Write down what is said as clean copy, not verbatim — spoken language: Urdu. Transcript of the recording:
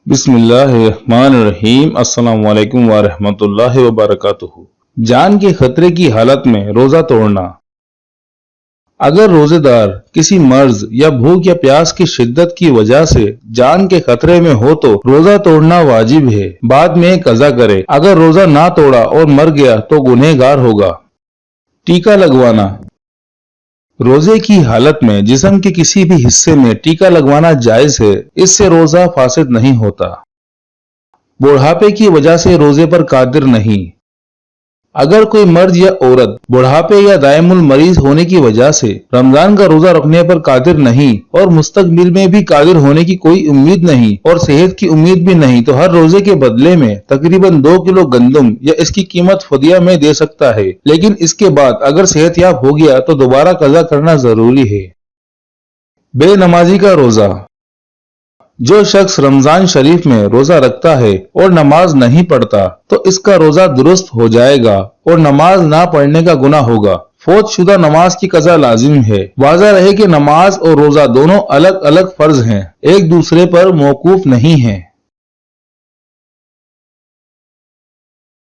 بسم اللہ الرحمن الرحیم۔ السلام علیکم ورحمۃ اللہ وبرکاتہ۔ جان کے خطرے کی حالت میں روزہ توڑنا۔ اگر روزے دار کسی مرض یا بھوک یا پیاس کی شدت کی وجہ سے جان کے خطرے میں ہو تو روزہ توڑنا واجب ہے، بعد میں قضا کرے۔ اگر روزہ نہ توڑا اور مر گیا تو گنہگار ہوگا۔ ٹیکا لگوانا۔ روزے کی حالت میں جسم کے کسی بھی حصے میں ٹیکا لگوانا جائز ہے، اس سے روزہ فاسد نہیں ہوتا۔ بڑھاپے کی وجہ سے روزے پر قادر نہیں۔ اگر کوئی مرد یا عورت بڑھاپے یا دائم المریض ہونے کی وجہ سے رمضان کا روزہ رکھنے پر قادر نہیں اور مستقبل میں بھی قادر ہونے کی کوئی امید نہیں اور صحت کی امید بھی نہیں تو ہر روزے کے بدلے میں تقریباً 2 کلو گندم یا اس کی قیمت فدیہ میں دے سکتا ہے، لیکن اس کے بعد اگر صحت یاب ہو گیا تو دوبارہ قضا کرنا ضروری ہے۔ بے نمازی کا روزہ۔ جو شخص رمضان شریف میں روزہ رکھتا ہے اور نماز نہیں پڑھتا تو اس کا روزہ درست ہو جائے گا اور نماز نہ پڑھنے کا گناہ ہوگا۔ فوت شدہ نماز کی قضا لازم ہے۔ واضح رہے کہ نماز اور روزہ دونوں الگ الگ فرض ہیں، ایک دوسرے پر موقوف نہیں ہیں۔